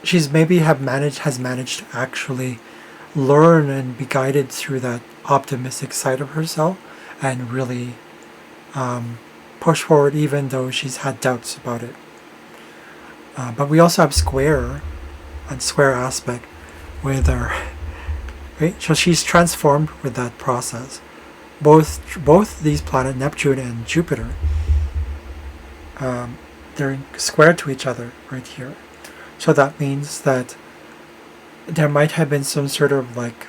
she's maybe has managed to actually learn and be guided through that optimistic side of herself and really push forward even though she's had doubts about it. But we also have square and square aspect with her, right? So she's transformed with that process. Both these planets, Neptune and Jupiter, they're square to each other right here. So that means that there might have been some sort of like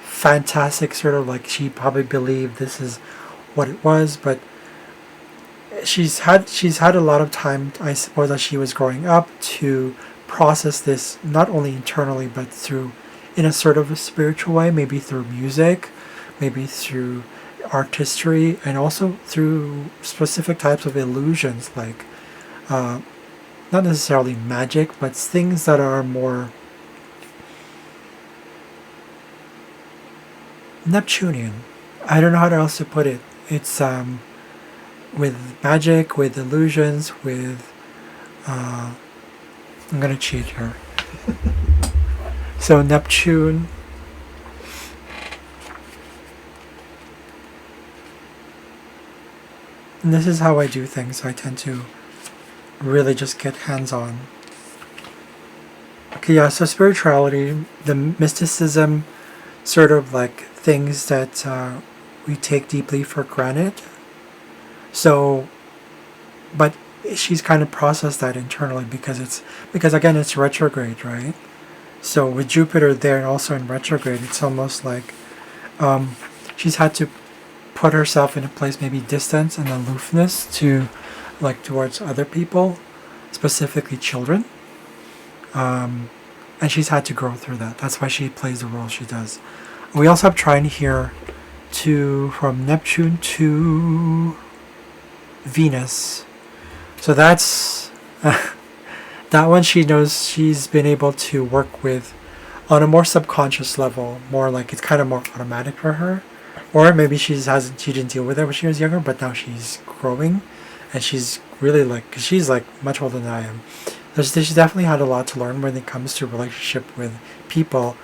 fantastic sort of like she probably believed this is what it was, but she's had a lot of time, I suppose, as she was growing up to process this not only internally but through in a sort of a spiritual way, maybe through music, maybe through artistry, and also through specific types of illusions like not necessarily magic, but things that are more Neptunian. I don't know how else to put it. It's with magic, with illusions, with I'm gonna cheat here. So Neptune, and this is how I do things. So I tend to really just get hands-on. Okay, yeah, so spirituality, the mysticism, sort of like things that we take deeply for granted. So, but she's kind of processed that internally because again it's retrograde, right? So with Jupiter there and also in retrograde, it's almost like she's had to put herself in a place, maybe distance and aloofness to like towards other people, specifically children. And she's had to grow through that. That's why she plays the role she does. We also have trine here from Neptune to Venus. So that's that one she knows she's been able to work with on a more subconscious level, more like it's kind of more automatic for her. Or maybe she didn't deal with it when she was younger, but now she's growing and she's really like, cause she's like much older than I am. She's definitely had a lot to learn when it comes to relationship with people,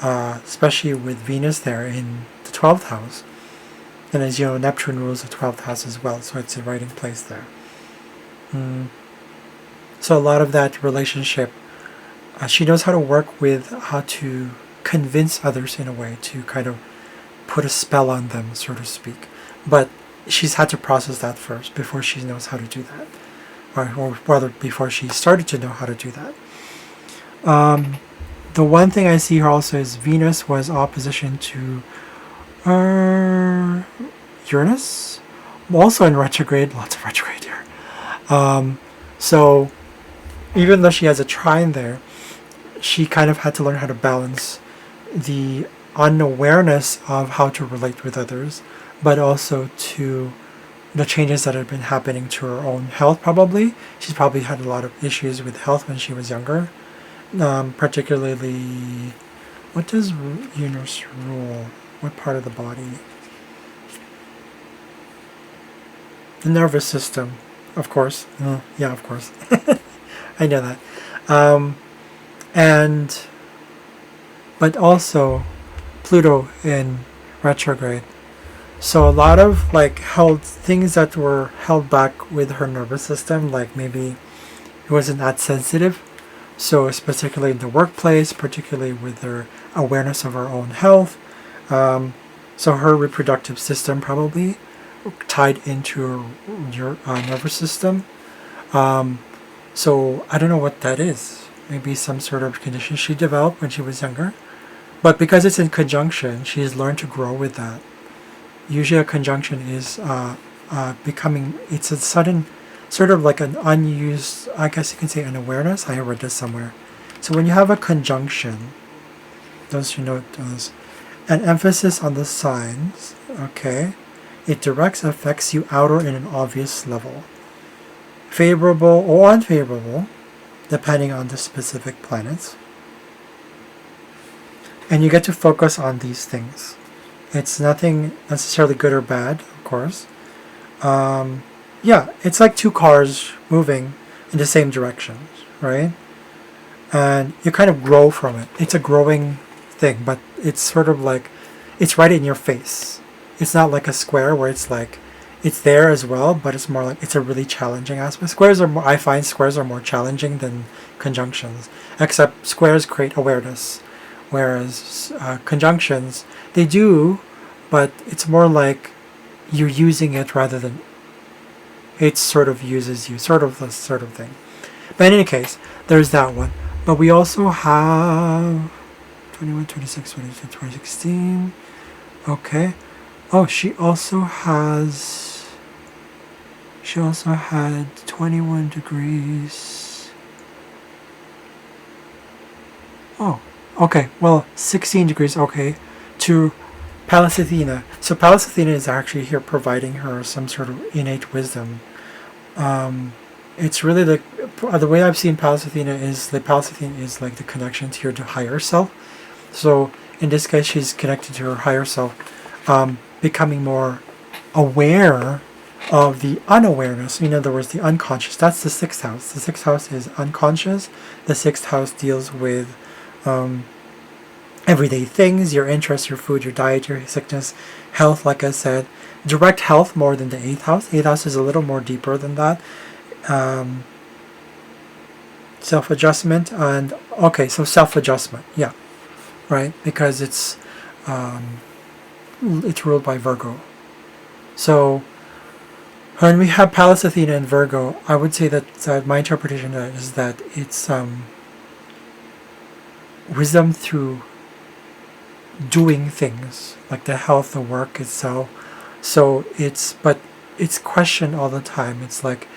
especially with Venus there in the 12th house. And as you know, Neptune rules the 12th house as well, so it's right in place there. So a lot of that relationship, she knows how to work with, how to convince others in a way to kind of put a spell on them, so to speak. But she's had to process that first before she knows how to do that. Or rather, before she started to know how to do that. The one thing I see here also is Venus was opposition to Uranus, also in retrograde. Lots of retrograde here. So even though she has a trine there, she kind of had to learn how to balance the unawareness of how to relate with others, but also to the changes that have been happening to her own health. Probably she's probably had a lot of issues with health when she was younger, particularly what does Uranus rule? What part of the body? The nervous system, of course. Yeah, of course. I know that. But also Pluto in retrograde. So a lot of like held things that were held back with her nervous system, like maybe it wasn't that sensitive. So it's particularly in the workplace, particularly with her awareness of her own health. So her reproductive system probably tied into her nervous system. So I don't know what that is. Maybe some sort of condition she developed when she was younger. But because it's in conjunction, she's learned to grow with that. Usually a conjunction is becoming, it's a sudden, sort of like an unused, I guess you can say an awareness. I read this somewhere. So when you have a conjunction, those who know those, an emphasis on the signs, okay, it directs affects you outer in an obvious level. Favorable or unfavorable, depending on the specific planets. And you get to focus on these things. It's nothing necessarily good or bad, of course. Yeah, it's like two cars moving, in the same directions, right? And you kind of grow from it. It's a growing thing, but it's sort of like it's right in your face. It's not like a square where it's like it's there as well, but it's more like it's a really challenging aspect. Squares are more, I find squares are more challenging than conjunctions, except squares create awareness, whereas conjunctions, they do, but it's more like you're using it rather than it sort of uses you, sort of the sort of thing. But in any case, there's that one. But we also have 21, 26, 22, 2016. Okay. Oh, she also had 21 degrees. Oh, okay. Well, 16 degrees. Okay. To Pallas Athena. So Pallas Athena is actually here providing her some sort of innate wisdom. It's really the way I've seen Pallas Athena is the Pallas Athena is like the connection to your higher self. So in this case, she's connected to her higher self, becoming more aware of the unawareness. In other words, the unconscious. That's the sixth house. The sixth house is unconscious. The sixth house deals with everyday things, your interests, your food, your diet, your sickness, health, like I said. Direct health more than the eighth house. Eighth house is a little more deeper than that. Self-adjustment and okay, so self-adjustment, yeah, right, because it's ruled by Virgo. So when we have Pallas Athena and Virgo, I would say that my interpretation of that is that it's wisdom through doing things, like the health, the work itself. So it's questioned all the time. It's like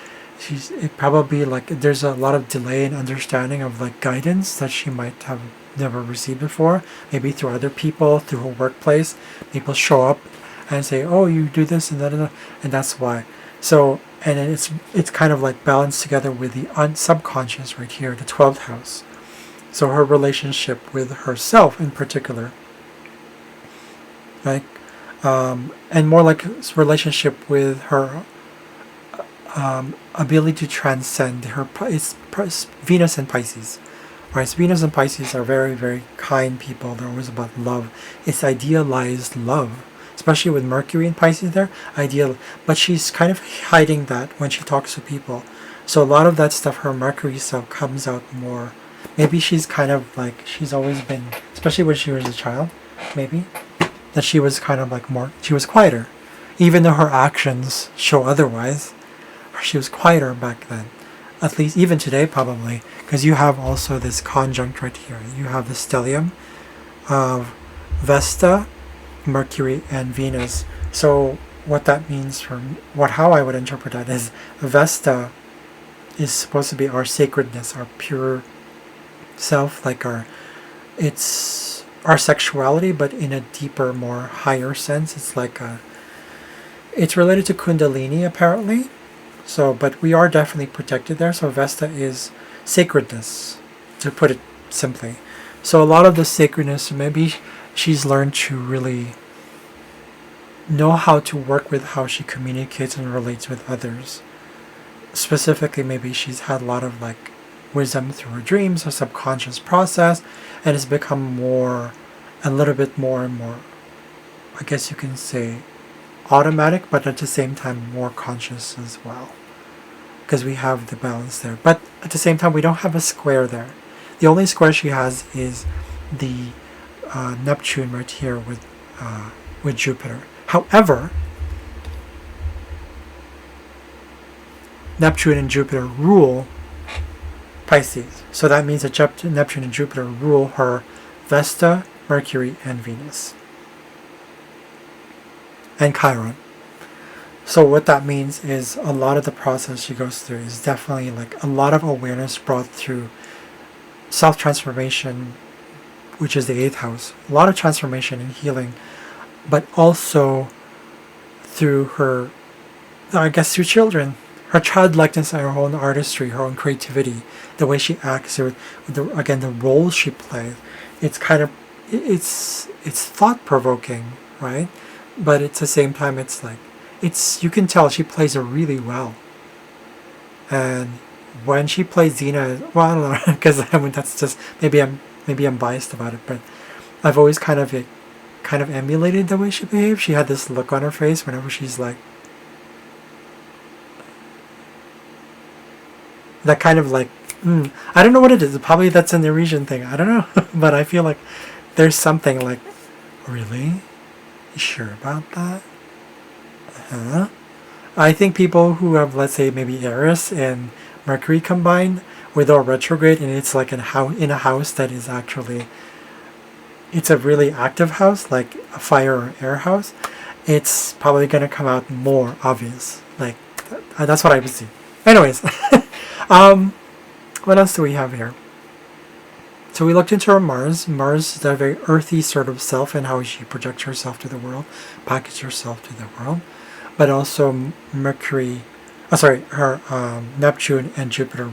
it probably like there's a lot of delay in understanding of like guidance that she might have never received before, maybe through other people, through her workplace. People show up and say, oh, you do this and that and that's why. So and it's kind of like balanced together with the subconscious right here, the 12th house. So her relationship with herself in particular, like and more like relationship with her ability to transcend her. It's Venus and Pisces, right? So Venus and Pisces are very, very kind people. They're always about love. It's idealized love, especially with Mercury and Pisces there. Ideal, but she's kind of hiding that when she talks to people. So a lot of that stuff, her Mercury self comes out more. Maybe she's kind of like she's always been, especially when she was a child. Maybe that she was kind of like more. She was quieter, even though her actions show otherwise. She was quieter back then, at least even today probably, because you have also this conjunct right here. You have the stellium of Vesta, Mercury, and Venus. So what that means how I would interpret that is Vesta is supposed to be our sacredness, our pure self, like it's our sexuality, but in a deeper, more higher sense. It's like it's related to Kundalini apparently. So, but we are definitely protected there. So Vesta is sacredness, to put it simply. So a lot of the sacredness, maybe she's learned to really know how to work with how she communicates and relates with others. Specifically, maybe she's had a lot of like wisdom through her dreams, her subconscious process, and it's become a little bit more and more, I guess you can say, automatic, but at the same time more conscious as well, because we have the balance there. But at the same time, we don't have a square there. The only square she has is the Neptune right here with Jupiter. However, Neptune and Jupiter rule Pisces, so that means that Neptune and Jupiter rule her Vesta, Mercury, and Venus, and Chiron. So what that means is a lot of the process she goes through is definitely like a lot of awareness brought through self-transformation, which is the 8th house. A lot of transformation and healing, but also through her, I guess through children. Her childlikeness and her own artistry, her own creativity, the way she acts, again, the roles she plays. It's kind of, it's thought-provoking, right? But at the same time, you can tell she plays it really well. And when she plays XENA, well, I don't know, because I mean that's just maybe I'm biased about it, but I've always kind of emulated the way she behaved. She had this look on her face whenever she's like that kind of like I don't know what it is. Probably that's an Eurasian thing. I don't know, but I feel like there's something like, really, you sure about that? Huh? I think people who have, let's say, maybe Eris and Mercury combined with our retrograde, and it's like in a house that is actually, it's a really active house, like a fire or air house, it's probably going to come out more obvious. Like, that's what I would see. Anyways, what else do we have here? So we looked into her Mars. Mars is a very earthy sort of self and how she projects herself to the world, packages herself to the world. But also Mercury, her Neptune and Jupiter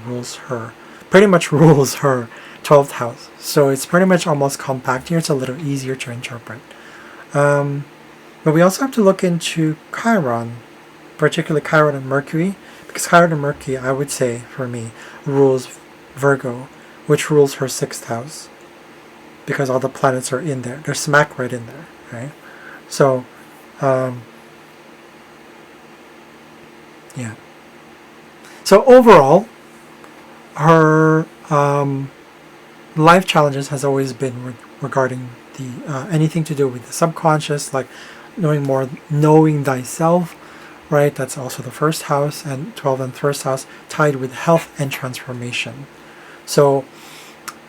pretty much rules her 12th house. So it's pretty much almost compact here. It's a little easier to interpret. But we also have to look into Chiron, particularly Chiron and Mercury, because Chiron and Mercury, I would say, for me, rules Virgo, which rules her 6th house, because all the planets are in there. They're smack right in there, right? So, yeah. So overall, her life challenges has always been regarding the anything to do with the subconscious, like knowing thyself, right? That's also the first house, and 12th and first house tied with health and transformation. So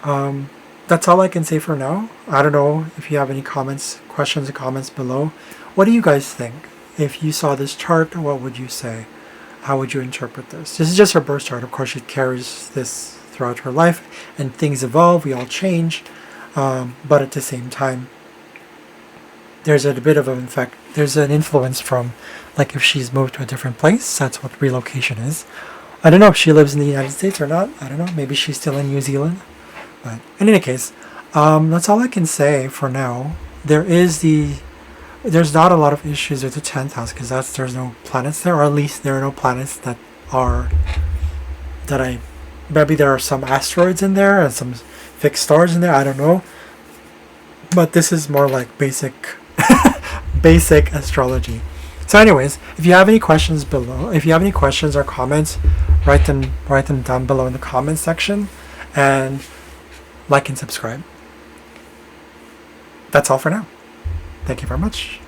that's all I can say for now. I don't know if you have any questions or comments below. What do you guys think? If you saw this chart, what would you say? How would you interpret this? This is just her birth chart. Of course, she carries this throughout her life, and things evolve. We all change, but at the same time, there's a bit of an effect. There's an influence from, like, if she's moved to a different place. That's what relocation is. I don't know if she lives in the United States or not. I don't know. Maybe she's still in New Zealand. But in any case, that's all I can say for now. There's not a lot of issues with the 10th house because there's no planets there, or at least there are no planets maybe there are some asteroids in there and some fixed stars in there. I don't know. But this is more like basic astrology. So anyways, if you have any questions or comments, write them down below in the comment section, and like and subscribe. That's all for now. Thank you very much.